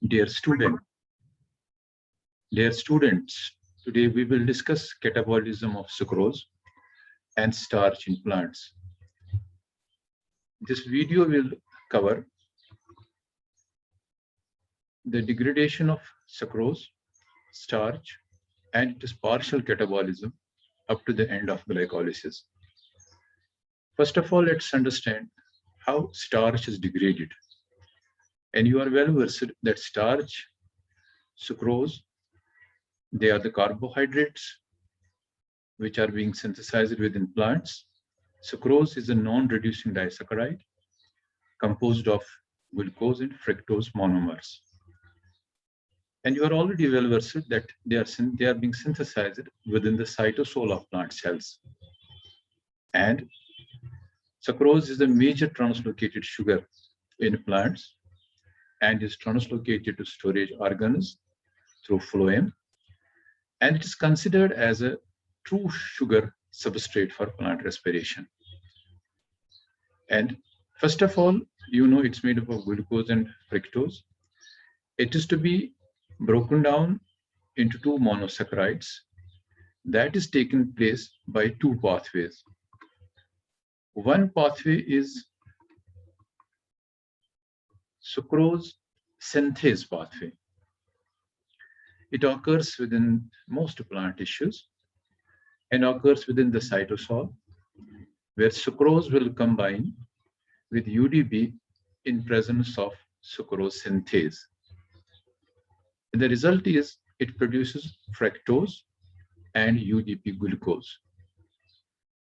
Dear student, dear students, today we will discuss catabolism of sucrose and starch in plants. This video will cover the degradation of sucrose, starch, and its partial catabolism up to the end of glycolysis. First of all, let's understand how starch is degraded. And you are well versed that starch, sucrose, they are the carbohydrates which are being synthesized within plants. Sucrose is a non-reducing disaccharide composed of glucose and fructose monomers. And you are already well versed that they are being synthesized within the cytosol of plant cells. And sucrose is a major translocated sugar in plants and is translocated to storage organs through phloem. And it is considered as a true sugar substrate for plant respiration. And first of all, you know it's made up of glucose and fructose. It is to be broken down into two monosaccharides. That is taken place by two pathways. One pathway is sucrose synthase pathway. It occurs within most plant tissues and occurs within the cytosol, where sucrose will combine with UDP in presence of sucrose synthase. And the result is it produces fructose and UDP glucose.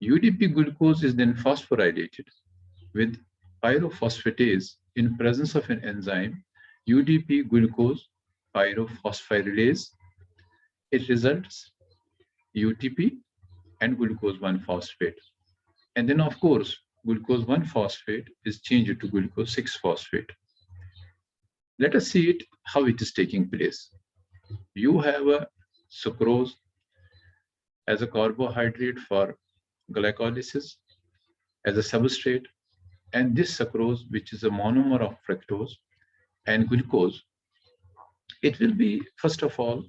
UDP glucose is then phosphorylated with pyrophosphatase in presence of an enzyme, UDP glucose pyrophosphorylase. It results UTP and glucose 1-phosphate. And then, of course, glucose 1-phosphate is changed to glucose 6-phosphate. Let us see it how it is taking place. You have a sucrose as a carbohydrate for glycolysis as a substrate, and this sucrose, which is a monomer of fructose and glucose, it will be first of all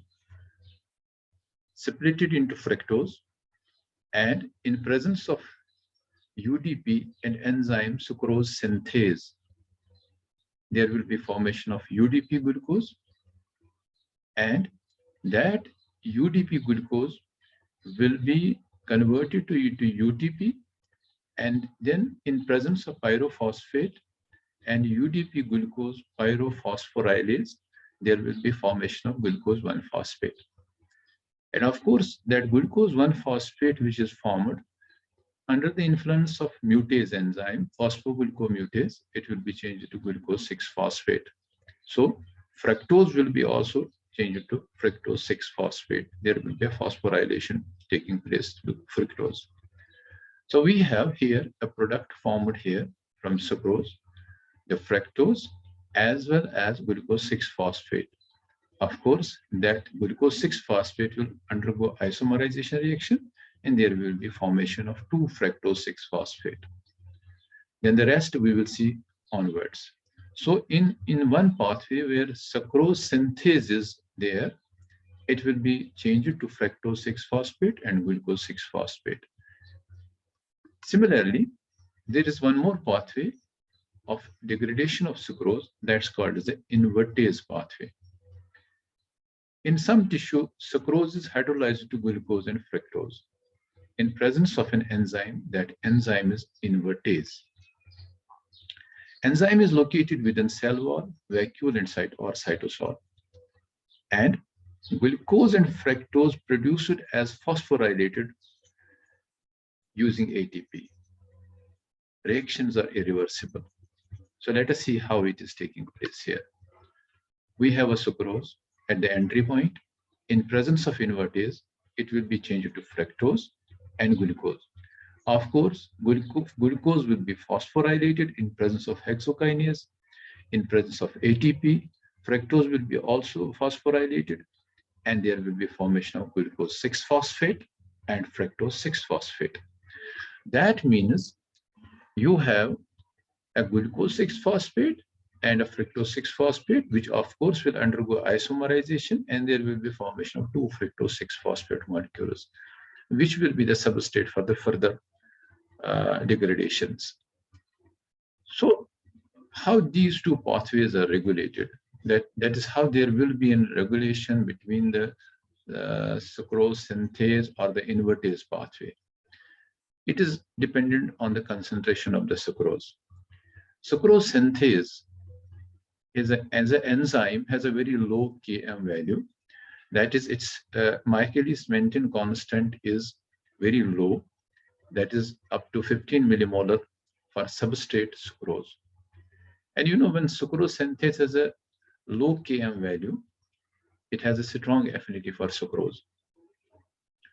separated into fructose, and in presence of UDP and enzyme sucrose synthase, there will be formation of UDP glucose, and that UDP glucose will be converted to UTP, and then in presence of pyrophosphate and UDP glucose pyrophosphorylase, there will be formation of glucose 1-phosphate. And of course, that glucose 1-phosphate which is formed under the influence of mutase enzyme, phosphoglucomutase, it will be changed to glucose 6-phosphate. So fructose will be also changed to fructose 6-phosphate. There will be a phosphorylation taking place to fructose. So we have here a product formed here from sucrose, the fructose, as well as glucose 6-phosphate. Of course, that glucose 6-phosphate will undergo isomerization reaction, and there will be formation of 2-fructose 6-phosphate. Then the rest we will see onwards. So in one pathway where sucrose synthase is there, it will be changed to fructose 6-phosphate and glucose 6-phosphate. Similarly, there is one more pathway of degradation of sucrose that's called as the invertase pathway. In some tissue, sucrose is hydrolyzed to glucose and fructose in presence of an enzyme. That enzyme is invertase. Enzyme is located within cell wall, vacuole, and cytosol. And glucose and fructose produced as phosphorylated using ATP. Reactions are irreversible. So let us see how it is taking place here. We have a sucrose at the entry point. In presence of invertase, it will be changed to fructose and glucose. Of course, glucose will be phosphorylated in presence of hexokinase. In presence of ATP, fructose will be also phosphorylated, and there will be formation of glucose 6-phosphate and fructose 6-phosphate. That means you have a glucose 6-phosphate and a fructose 6-phosphate, which of course will undergo isomerization, and there will be formation of 2 fructose 6-phosphate molecules, which will be the substrate for the further degradations. So how these two pathways are regulated, that is how there will be a regulation between the sucrose synthase or the invertase pathway. It is dependent on the concentration of the sucrose. Sucrose synthase as an enzyme has a very low Km value. That is, its Michaelis-Menten constant is very low. That is up to 15 millimolar for substrate sucrose. And you know, when sucrose synthase has a low Km value, it has a strong affinity for sucrose.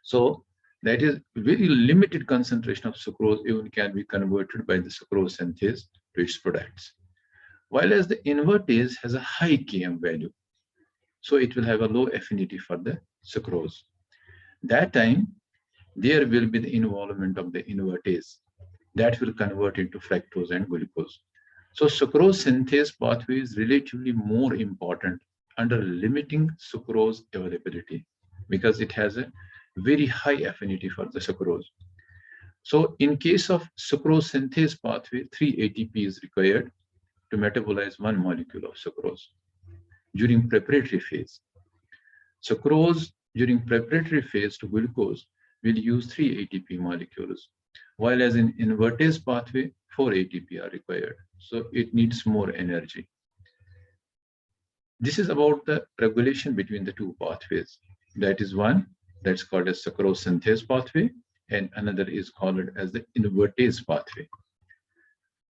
So that is very limited concentration of sucrose even can be converted by the sucrose synthase to its products. While as the invertase has a high Km value, so it will have a low affinity for the sucrose. That time, there will be the involvement of the invertase that will convert into fructose and glucose. So sucrose synthase pathway is relatively more important under limiting sucrose availability because it has a very high affinity for the sucrose. So in case of sucrose synthase pathway, 3 ATP is required to metabolize 1 molecule of sucrose during preparatory phase. Sucrose during preparatory phase to glucose will use 3 ATP molecules, while as in invertase pathway, 4 ATP are required. So it needs more energy. This is about the regulation between the two pathways. That is one that's called as sucrose synthase pathway, and another is called as the invertase pathway.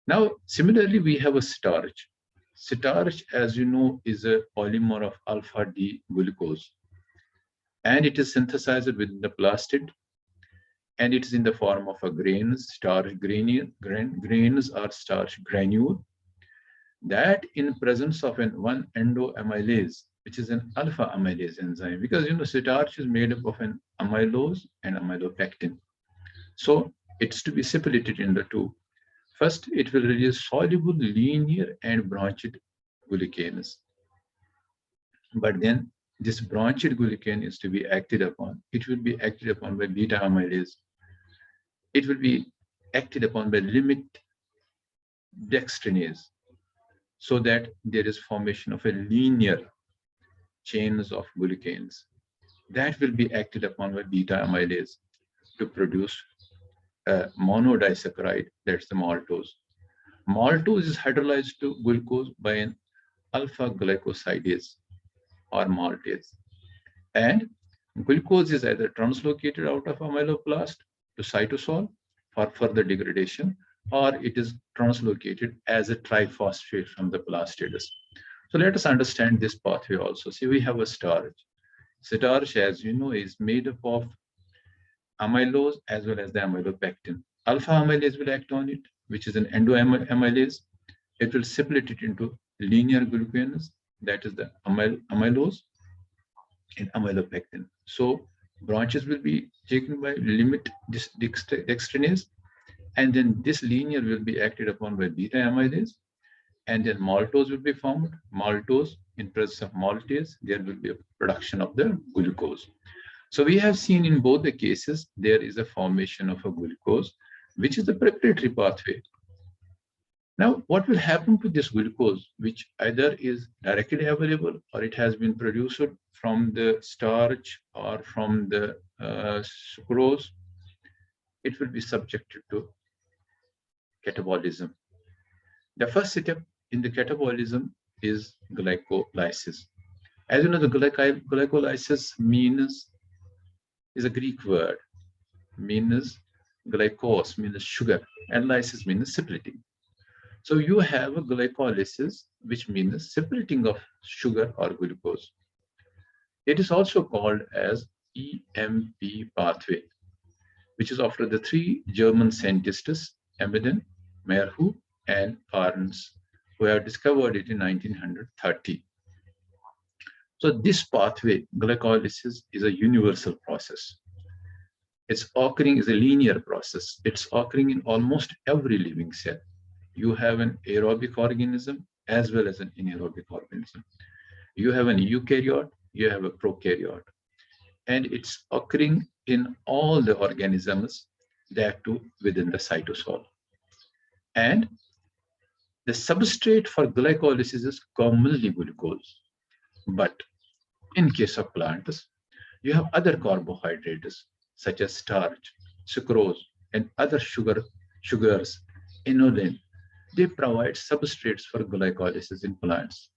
Now, similarly, we have a starch. Starch, as you know, is a polymer of alpha D glucose, and it is synthesized within the plastid, and it is in the form of a grains, starch grains or starch granule, that in presence of one endoamylase, which is an alpha amylase enzyme, because you know starch is made up of an amylose and amylopectin. So it's to be separated into two. First, it will release soluble, linear, and branched glucanes. But then this branched glucane is to be acted upon. It will be acted upon by beta amylase. It will be acted upon by limit dextrinase, so that there is formation of a linear chains of glucanes. That will be acted upon by beta amylase to produce a monodisaccharide, that's the maltose. Maltose is hydrolyzed to glucose by an alpha glycosidase or maltase. And glucose is either translocated out of amyloplast to cytosol for further degradation, or it is translocated as a triphosphate from the plastidus. So let us understand this pathway also. See, we have a starch. Starch, as you know, is made up of amylose as well as the amylopectin. Alpha amylase will act on it, which is an endoamylase. It will split it into linear glucanes, that is the amylose and amylopectin. So branches will be taken by limit dextrinase, and then this linear will be acted upon by beta amylase, and then maltose will be formed. Maltose, in presence of maltase, there will be a production of the glucose. So we have seen in both the cases, there is a formation of a glucose, which is the preparatory pathway. Now, what will happen to this glucose, which either is directly available or it has been produced from the starch or from the sucrose? It will be subjected to catabolism. The first step in the catabolism is glycolysis. As you know, the glycolysis means is a Greek word, means glycos means sugar, and lysis means splitting. So you have a glycolysis, which means separating of sugar or glucose. It is also called as EMP pathway, which is after the 3 German scientists, Emden, Merhu, and Arns, who have discovered it in 1930. So this pathway, glycolysis, is a universal process. Its occurring is a linear process. It's occurring in almost every living cell. You have an aerobic organism, as well as an anaerobic organism. You have an eukaryote, you have a prokaryote, and it's occurring in all the organisms, that too within the cytosol. And the substrate for glycolysis is commonly glucose. But in case of plants, you have other carbohydrates such as starch, sucrose, and other sugars, inulin. They provide substrates for glycolysis in plants.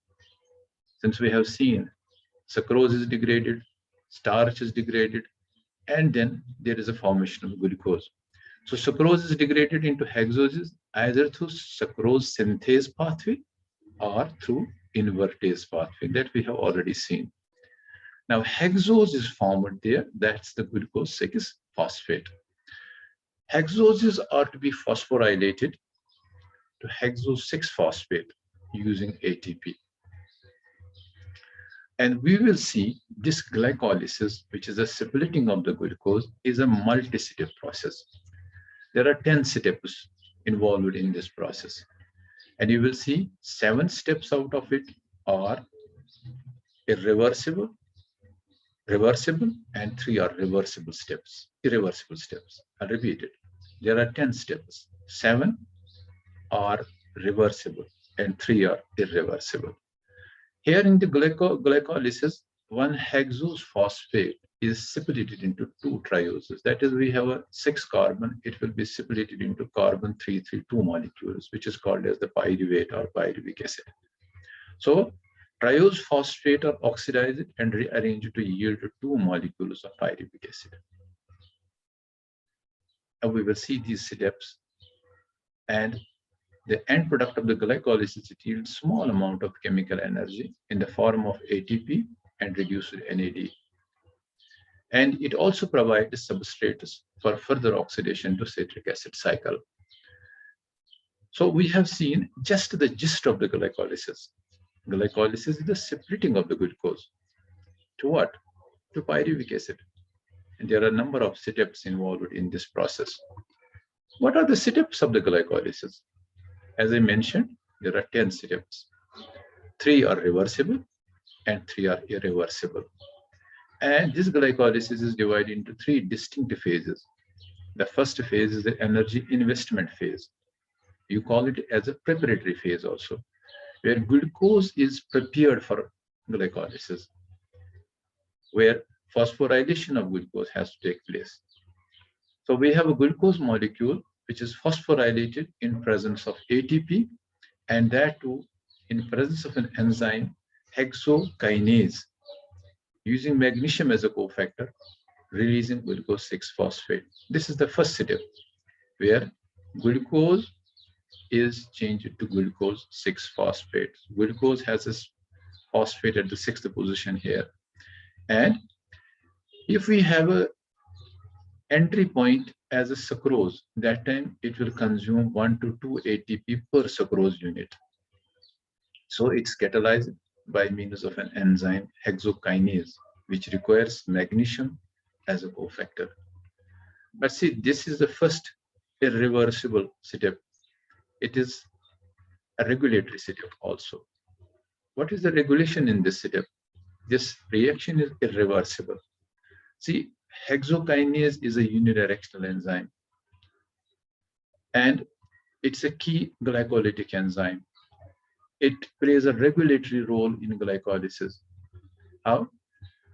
Since we have seen sucrose is degraded, starch is degraded, and then there is a formation of glucose. So sucrose is degraded into hexoses either through sucrose synthase pathway or through invertase pathway that we have already seen. Now hexose is formed there, that's the glucose 6-phosphate. Hexoses are to be phosphorylated to hexose 6-phosphate using ATP. And we will see this glycolysis, which is a splitting of the glucose, is a multi-step process. There are 10 steps involved in this process. And you will see 7 steps out of it are irreversible, reversible, and 3 are irreversible steps. I'll repeat it. There are 10 steps. 7 are reversible and 3 are irreversible. Here in the glycolysis, 1 hexose phosphate is separated into 2 trioses. That is, we have a 6 carbon, it will be separated into carbon 332 molecules, which is called as the pyruvate or pyruvic acid. So triose phosphate are oxidized and rearranged to yield 2 molecules of pyruvic acid. Now we will see these steps, and the end product of the glycolysis, it yields small amount of chemical energy in the form of ATP and reduced NAD. And it also provides substrates for further oxidation to citric acid cycle. So we have seen just the gist of the glycolysis. Glycolysis is the separating of the glucose to what? To pyruvic acid. And there are a number of steps involved in this process. What are the steps of the glycolysis? As I mentioned, there are 10 steps. 3 are reversible and 3 are irreversible. And this glycolysis is divided into 3 distinct phases. The first phase is the energy investment phase. You call it as a preparatory phase also, where glucose is prepared for glycolysis, where phosphorylation of glucose has to take place. So we have a glucose molecule which is phosphorylated in presence of ATP, and that too in presence of an enzyme hexokinase, using magnesium as a cofactor, releasing glucose 6-phosphate. This is the first step, where glucose is changed to glucose 6-phosphate. Glucose has this phosphate at the 6th position here. And if we have a entry point as a sucrose, that time it will consume 1 to 2 ATP per sucrose unit. So it's catalyzed by means of an enzyme hexokinase, which requires magnesium as a cofactor. But see, this is the first irreversible step. It is a regulatory step also. What is the regulation in this step? This reaction is irreversible. See, hexokinase is a unidirectional enzyme, and it's a key glycolytic enzyme. It plays a regulatory role in glycolysis. How?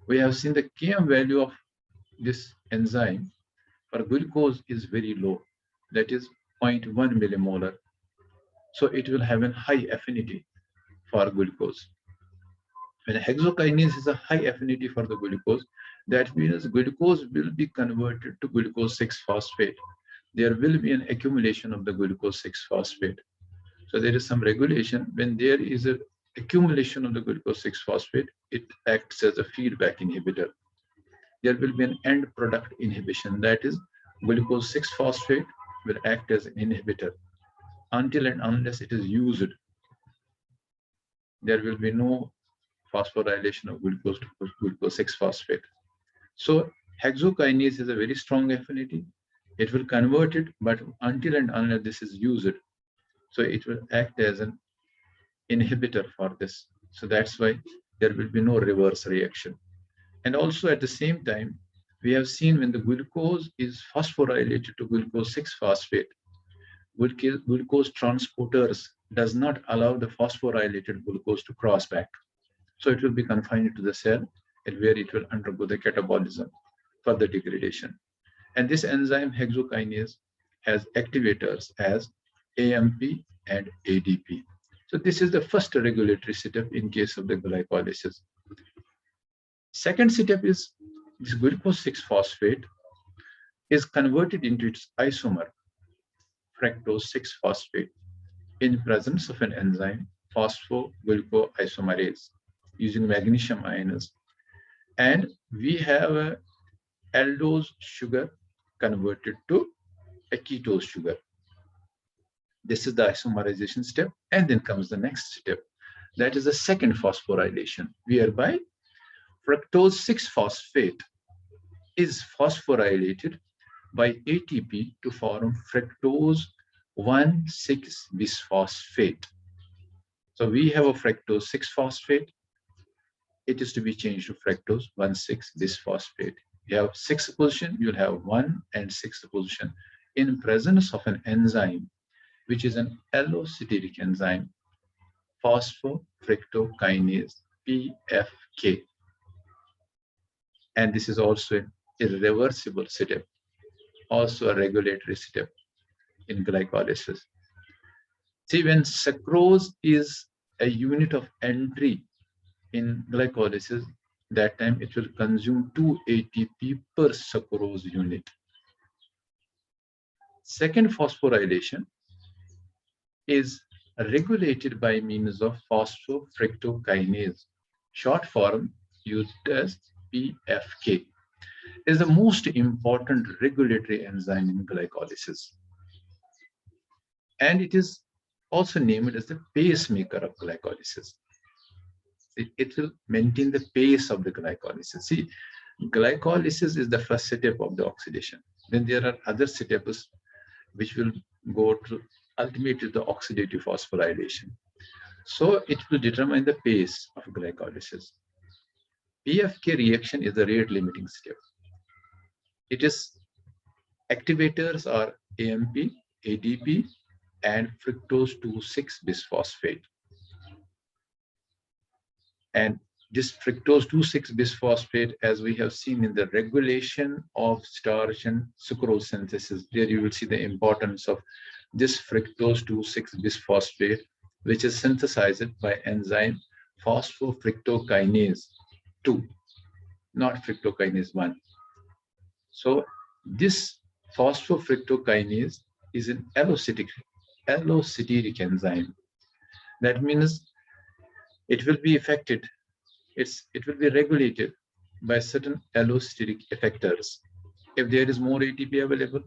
We have seen the Km value of this enzyme for glucose is very low, that is 0.1 millimolar. So it will have a high affinity for glucose. When hexokinase has a high affinity for the glucose, that means glucose will be converted to glucose 6-phosphate. There will be an accumulation of the glucose 6-phosphate. So there is some regulation. When there is an accumulation of the glucose 6-phosphate, it acts as a feedback inhibitor. There will be an end product inhibition, that is glucose 6-phosphate will act as an inhibitor. Until and unless it is used, there will be no phosphorylation of glucose to glucose 6-phosphate. So hexokinase has a very strong affinity. It will convert it, but until and unless this is used, so it will act as an inhibitor for this. So that's why there will be no reverse reaction. And also at the same time, we have seen when the glucose is phosphorylated to glucose 6-phosphate, glucose transporters does not allow the phosphorylated glucose to cross back. So it will be confined to the cell and where it will undergo the catabolism for the degradation. And this enzyme hexokinase has activators as AMP and ADP. So this is the first regulatory setup in case of the glycolysis. Second setup is this glucose 6-phosphate is converted into its isomer, fructose 6-phosphate, in presence of an enzyme, phosphoglucoisomerase, using magnesium ioners. And we have a aldose sugar converted to a ketose sugar. This is the isomerization step, and then comes the next step. That is the second phosphorylation, whereby fructose 6-phosphate is phosphorylated by ATP to form fructose 1,6-bisphosphate. So we have a fructose 6-phosphate. It is to be changed to fructose 1,6-bisphosphate. You have 6th position, you'll have 1 and 6th position in presence of an enzyme, which is an allosteteric enzyme, phosphofructokinase, PFK. And this is also an irreversible step, also a regulatory step in glycolysis. See, when sucrose is a unit of entry in glycolysis, that time it will consume 2 ATP per sucrose unit. Second phosphorylation is regulated by means of phosphofructokinase, short form used as PFK, is the most important regulatory enzyme in glycolysis. And it is also named as the pacemaker of glycolysis. It will maintain the pace of the glycolysis. See, glycolysis is the first step of the oxidation. Then there are other steps which will go to ultimately the oxidative phosphorylation. So it will determine the pace of glycolysis. PFK reaction is the rate limiting step. It is activators are AMP, ADP, and fructose 2,6-bisphosphate. And this fructose 2,6-bisphosphate, as we have seen in the regulation of starch and sucrose synthesis, there you will see the importance of this fructose 2,6-bisphosphate, which is synthesized by enzyme phosphofructokinase 2, not fructokinase 1. So this phosphofructokinase is an allosteteric enzyme. That means it will be affected, it will be regulated by certain allosteteric effectors. If there is more ATP available,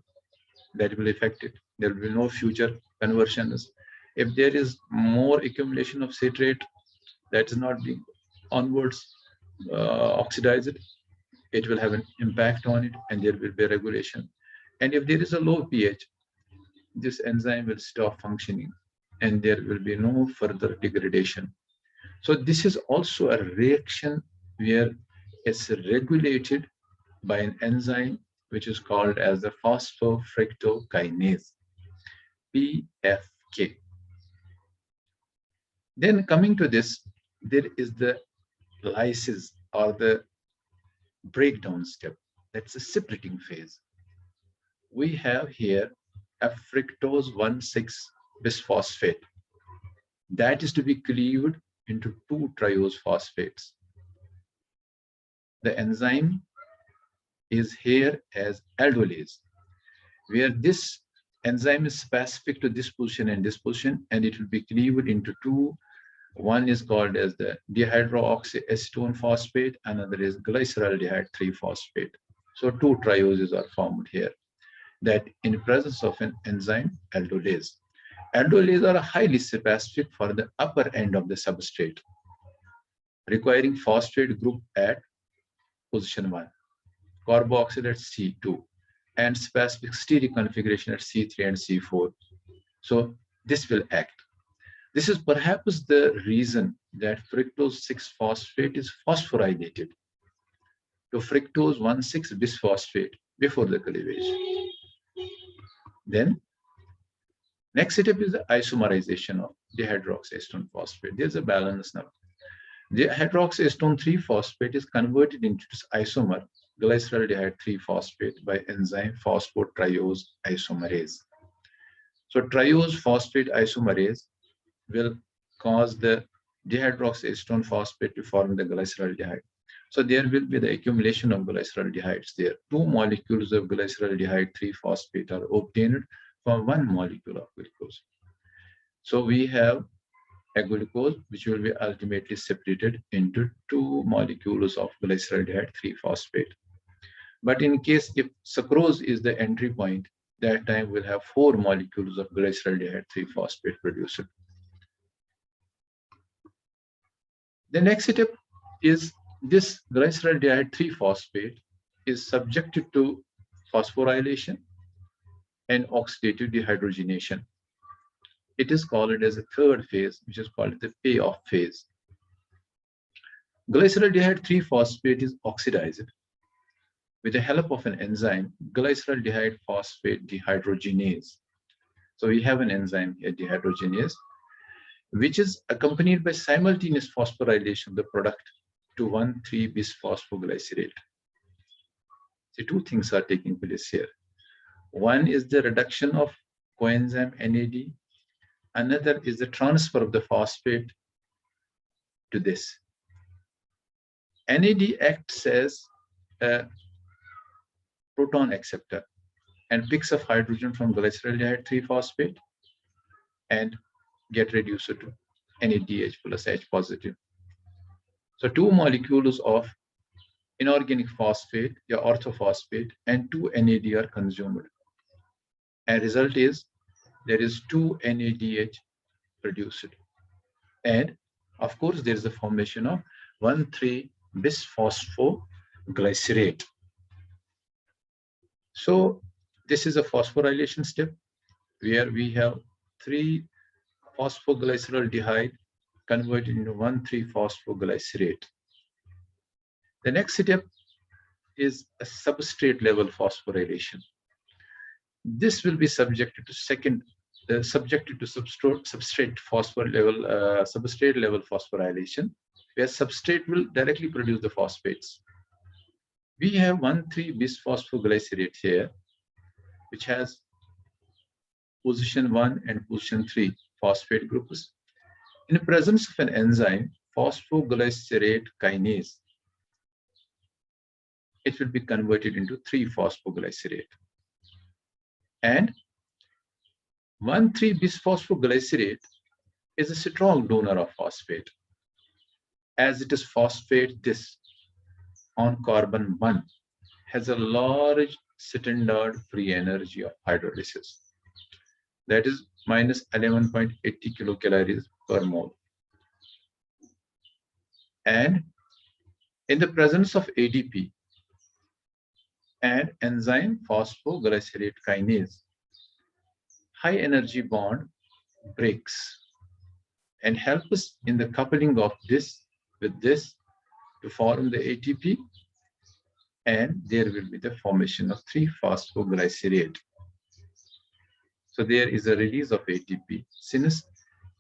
that will affect it. There will be no future conversions. If there is more accumulation of citrate that is not being onwards oxidized, it will have an impact on it and there will be a regulation. And if there is a low pH, this enzyme will stop functioning and there will be no further degradation. So this is also a reaction where it's regulated by an enzyme which is called as the phosphofructokinase, PFK. Then coming to this, there is the lysis or the breakdown step. That's a separating phase. We have here a fructose 1,6-bisphosphate that is to be cleaved into 2 triose phosphates. The enzyme is here as aldolase, where this enzyme is specific to this position and this position, and it will be cleaved into 2. One is called as the dehydroxyacetone phosphate, another is glyceraldehyde 3-phosphate. So 2 trioses are formed here, that in presence of an enzyme aldolase. Aldolase are highly specific for the upper end of the substrate, requiring phosphate group at position 1, carboxyl at C2, and specific steric configuration at C3 and C4. So this will act. This is perhaps the reason that fructose 6-phosphate is phosphorylated to fructose 1,6-bisphosphate before the cleavage. Then, next step is the isomerization of dehydroxyacetone phosphate. There's a balance now. The hydroxyacetone 3-phosphate is converted into this isomer, glyceraldehyde 3-phosphate, by enzyme phosphotriose isomerase. So triose phosphate isomerase will cause the dehydroxyacetone phosphate to form the glyceraldehyde. So there will be the accumulation of glyceraldehydes there. 2 molecules of glyceraldehyde 3-phosphate are obtained from 1 molecule of glucose. So we have a glucose which will be ultimately separated into 2 molecules of glyceraldehyde 3-phosphate. But in case if sucrose is the entry point, that time we'll have 4 molecules of glyceraldehyde 3-phosphate produced. The next step is this glyceraldehyde 3-phosphate is subjected to phosphorylation and oxidative dehydrogenation. It is called as a third phase, which is called the payoff phase. Glyceraldehyde 3-phosphate is oxidized with the help of an enzyme, glyceraldehyde phosphate dehydrogenase. So we have an enzyme here, dehydrogenase, which is accompanied by simultaneous phosphorylation of the product to 1,3-bisphosphoglycerate. So 2 things are taking place here. One is the reduction of coenzyme NAD. Another is the transfer of the phosphate to this. NAD acts as a proton acceptor and picks up hydrogen from glyceraldehyde 3-phosphate and get reduced to NADH plus H positive. So 2 molecules of inorganic phosphate, the orthophosphate, and 2 NAD are consumed. And result is there is 2 NADH produced. And of course, there is a formation of 1,3-bisphosphoglycerate. So this is a phosphorylation step where we have 3-phosphoglyceraldehyde converted into 1,3-phosphoglycerate. The next step is a substrate level phosphorylation. This will be subjected to substrate level phosphorylation, where substrate will directly produce the phosphates. We have 1,3-bisphosphoglycerate here, which has position 1 and position 3 phosphate groups. In the presence of an enzyme, phosphoglycerate kinase, it will be converted into 3-phosphoglycerate. And 1,3-bisphosphoglycerate is a strong donor of phosphate, as it is phosphate this on carbon 1 has a large standard free energy of hydrolysis, that is minus 11.80 kilocalories per mole. And in the presence of ADP and enzyme phosphoglycerate kinase, high energy bond breaks and helps in the coupling of this with this to form the ATP, and there will be the formation of 3-phosphoglycerate. So there is a release of ATP. Since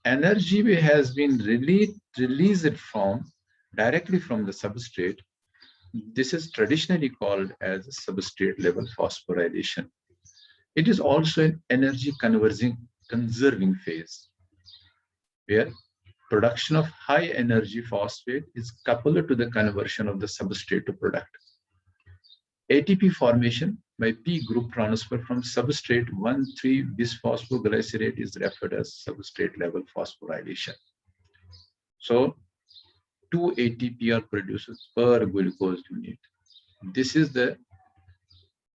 energy has been released directly from the substrate, this is traditionally called as substrate level phosphorylation. It is also an energy conserving phase, where production of high energy phosphate is coupled to the conversion of the substrate to product. ATP formation by P group transfer from substrate 1,3-bisphosphoglycerate is referred as substrate level phosphorylation. So 2 ATP are produced per glucose unit. This is the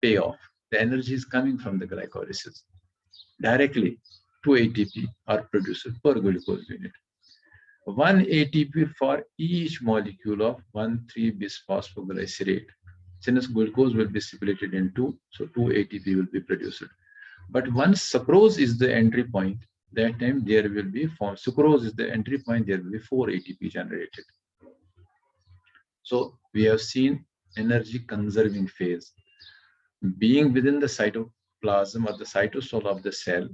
payoff. The energy is coming from the glycolysis. Directly, 2 ATP are produced per glucose unit. 1 ATP for each molecule of 1,3-bisphosphoglycerate. Since glucose will be separated in 2, so 2 ATP will be produced. But once sucrose is the entry point, That time there will be sucrose is the entry point, there will be 4 ATP generated. So we have seen energy conserving phase. Being within the cytoplasm or the cytosol of the cell,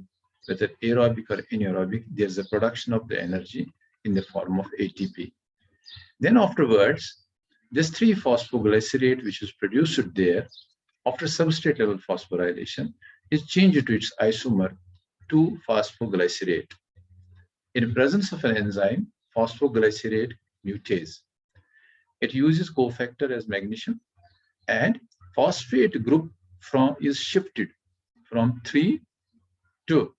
whether aerobic or anaerobic, there's a production of the energy in the form of ATP. Then afterwards, this 3-phosphoglycerate, which is produced there, after substrate level phosphorylation, is changed to its isomer 2-phosphoglycerate. In presence of an enzyme, phosphoglycerate mutase. It uses cofactor as magnesium, and phosphate group is shifted from 3 to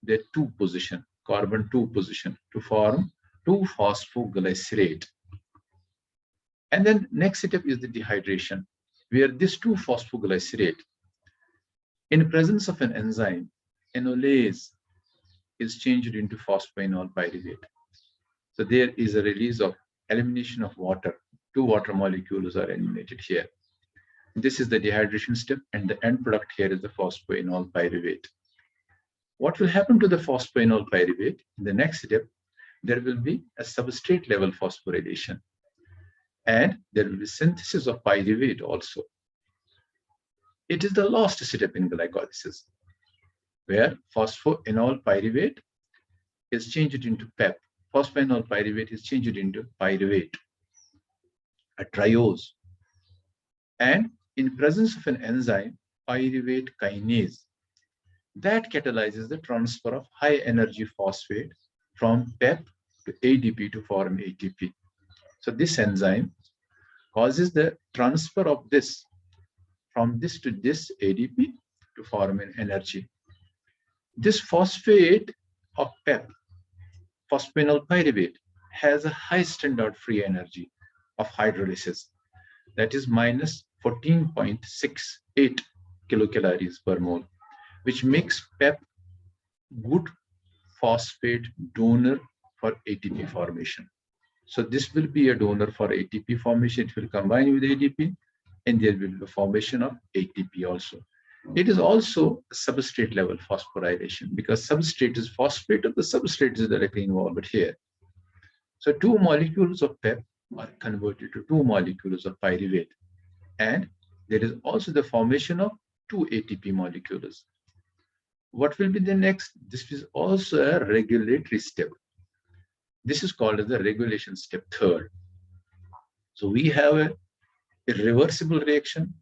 the 2 position, carbon 2 position, to form 2-phosphoglycerate. And then next step is the dehydration, where this 2-phosphoglycerate, in presence of an enzyme, enolase, is changed into phosphoenol pyruvate. So there is a release of elimination of water. 2 water molecules are eliminated here. This is the dehydration step, and the end product here is the phosphoenol pyruvate. What will happen to the phosphoenol pyruvate? In the next step, there will be a substrate level phosphorylation, and there will be synthesis of pyruvate also. It is the last step in glycolysis, where phosphoenol pyruvate is changed into PEP. Phosphoenol pyruvate is changed into pyruvate, a triose. And in presence of an enzyme, pyruvate kinase, that catalyzes the transfer of high energy phosphate from PEP to ADP to form ATP. So this enzyme causes the transfer of this from this to this ADP to form an energy. This phosphate of PEP, phosphoenol pyruvate, has a high standard free energy of hydrolysis, that is minus 14.68 kilocalories per mole, which makes PEP good phosphate donor for ATP formation. So this will be a donor for ATP formation. It will combine with ADP, and there will be a formation of ATP also. It is also a substrate level phosphorylation, because substrate is phosphate of the substrate is directly involved here. So 2 molecules of PEP are converted to 2 molecules of pyruvate, and there is also the formation of 2 ATP molecules. What will be the next? This is also a regulatory step. This is called as the regulation step 3rd. So we have a irreversible reaction,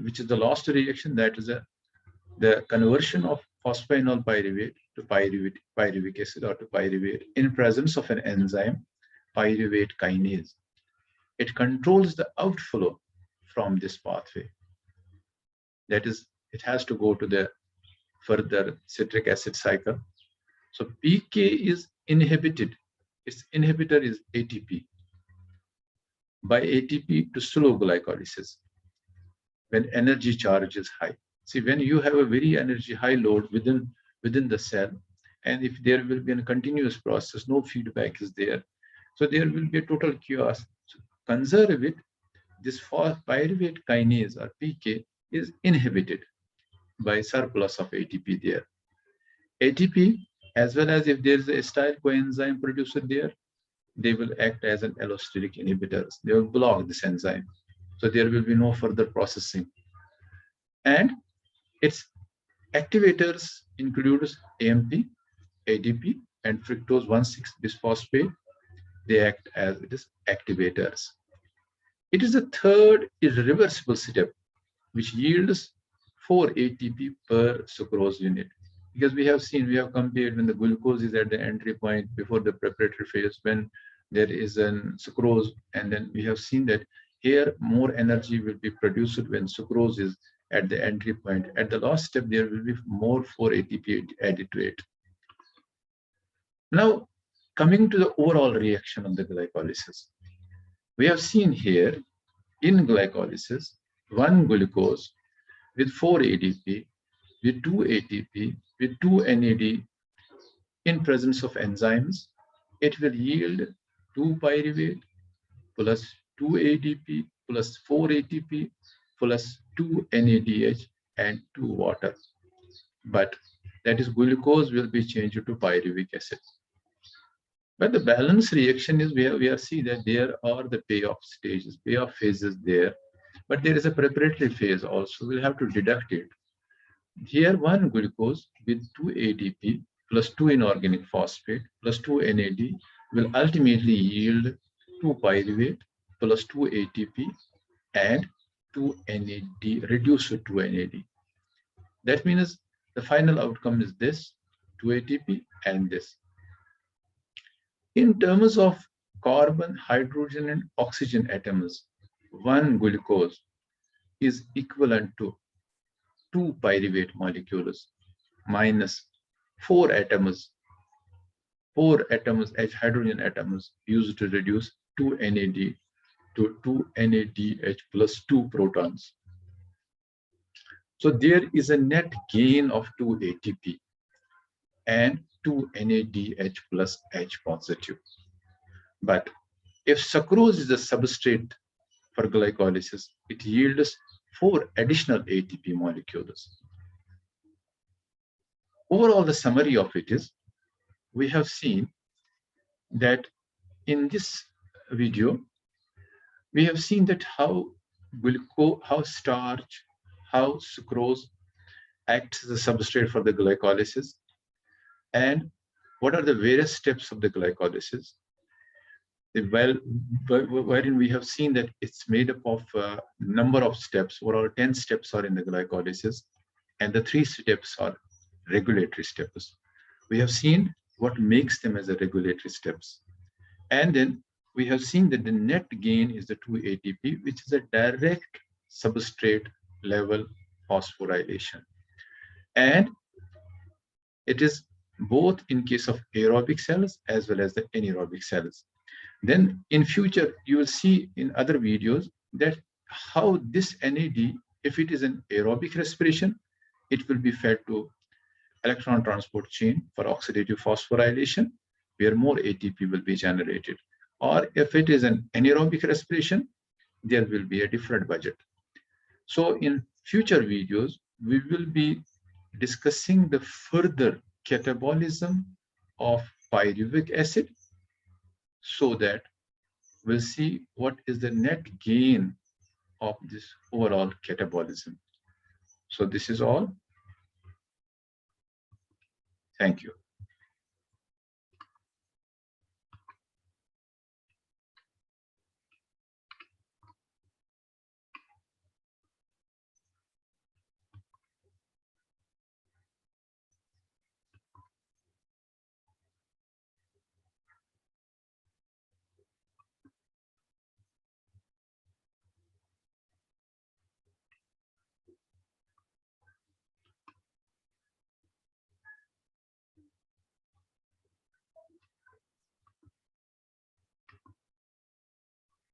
which is the last reaction, that is the conversion of phosphoenol pyruvate to pyruvic acid or to pyruvate in presence of an enzyme, pyruvate kinase. It controls the outflow from this pathway. That is, it has to go to the further citric acid cycle. So PK is inhibited. Its inhibitor is ATP. By ATP to slow glycolysis when energy charge is high. See, when you have a very energy high load within the cell, and if there will be a continuous process, no feedback is there, so there will be a total chaos. So conserve it. This pyruvate kinase or PK is inhibited by surplus of ATP there. ATP, as well as if there is a acyl coenzyme producer there, they will act as an allosteric inhibitors. They will block this enzyme. So there will be no further processing. And its activators include AMP, ADP, and fructose 1,6-bisphosphate. They act as activators. It is the 3rd irreversible step, which yields 4 ATP per sucrose unit. Because we have compared when the glucose is at the entry point before the preparatory phase, when there is an sucrose, and then we have seen that here more energy will be produced when sucrose is at the entry point. At the last step, there will be more 4 ATP added to it. Now, coming to the overall reaction of the glycolysis, we have seen here in glycolysis 1 glucose with 4 ADP, with 2 ATP, with 2 NAD in presence of enzymes, it will yield 2 pyruvate plus 2 ADP plus 4 ATP plus 2 NADH and 2 water. But That is, glucose will be changed to pyruvic acid. But the balance reaction is where we are see that there are the payoff stages, payoff phases there, but there is a preparatory phase also. We'll have to deduct it. Here, one glucose with 2 ADP plus 2 inorganic phosphate plus 2 NAD will ultimately yield 2 pyruvate plus 2 ATP and 2 NAD reduced to 2 NAD. That means the final outcome is this 2 ATP and this. In terms of carbon, hydrogen, and oxygen atoms, one glucose is equivalent to 2 pyruvate molecules minus 4 atoms as hydrogen atoms used to reduce 2 NAD to 2 NADH plus 2 protons. So there is a net gain of 2 ATP and 2 NADH plus H positive. But if sucrose is a substrate for glycolysis, it yields 4 additional ATP molecules. Overall, the summary of it is, we have seen that in this video, we have seen that how starch, how sucrose acts as a substrate for the glycolysis, and what are the various steps of the glycolysis. Wherein we have seen that it's made up of a number of steps, overall 10 steps are in the glycolysis, and the 3 steps are regulatory steps. We have seen what makes them as a regulatory steps. And then we have seen that the net gain is the 2 ATP, which is a direct substrate level phosphorylation. And it is both in case of aerobic cells as well as the anaerobic cells. Then in future, you will see in other videos that how this NAD, if it is an aerobic respiration, it will be fed to electron transport chain for oxidative phosphorylation, where more ATP will be generated. Or if it is an anaerobic respiration, there will be a different budget. So in future videos, we will be discussing the further catabolism of pyruvic acid, so that we'll see what is the net gain of this overall catabolism. So this is all. Thank you.